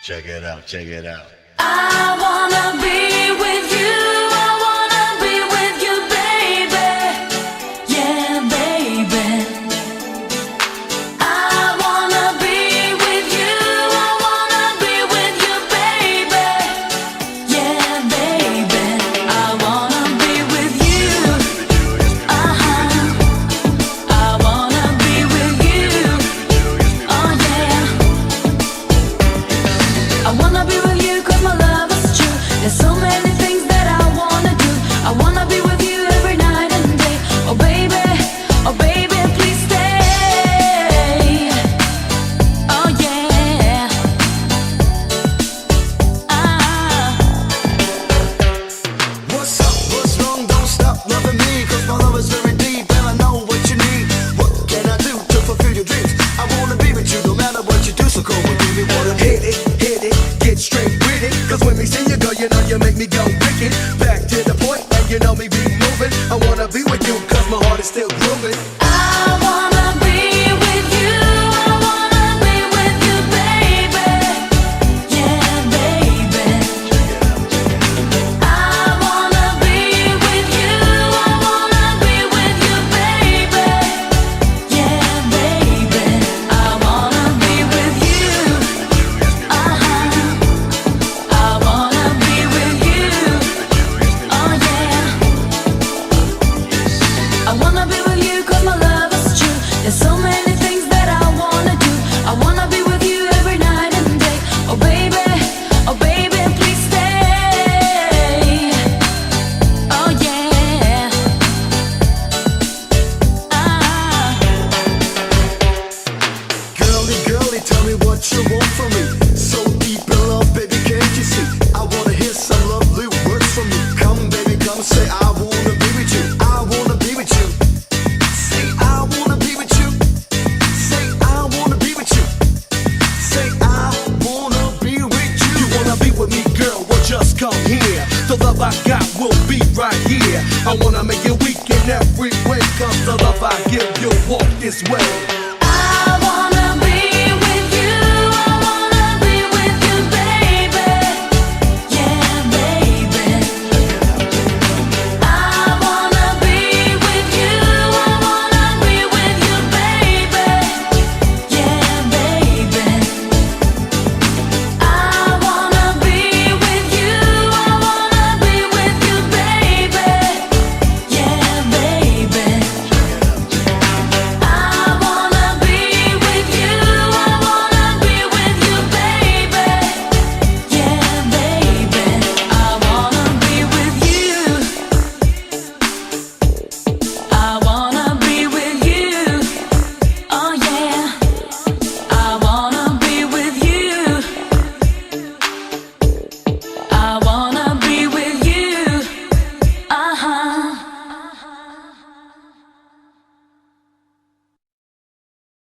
Check it out, check it out. I wanna be with you, I wanna be with you, baby. Yeah, baby. I wanna be with you, I wanna be with you, baby. Yeah, baby. I wanna be with you. I wanna be with you. Oh yeah. I wanna be with you 'cause my love is true. There's so many things that I wanna do. I wanna be with you every night and day. Oh baby, please stay. Oh yeah. What's up, what's wrong, don't stop loving me, 'cause my love is very deep and I know what you need. What can I do to fulfill your dreams? I wanna be with you no matter what you do, so come on baby, wanna hit it, get straight with it. 'Cause when we see you go, you know you make me go wicked. Back to the point, and you know me be moving. I wanna be with you 'cause my heart is still grooving. I wanna be with you, I wanna be with you, baby. Yeah, baby. I wanna be with you, I wanna be with you, baby. Yeah, baby. I wanna be with you. I wanna be with you. Oh yeah. I wanna be with you 'cause my love is true. There's so many things that I wanna do. I wanna be with you every night and day. Oh baby, please stay. Oh yeah. Girly, girly, tell me what you want from me. So deep in love, baby, can't you see? I wanna hear some lovely words from you. Come, baby, come, say I wanna be with you. I wanna be with you. Say I wanna be with you. Say I wanna be with you. Say I wanna be with you. You wanna be with me, girl? Well, just come here. The love I got will be right here. I wanna make you weak in every way, 'cause the love I give you'll walk this way.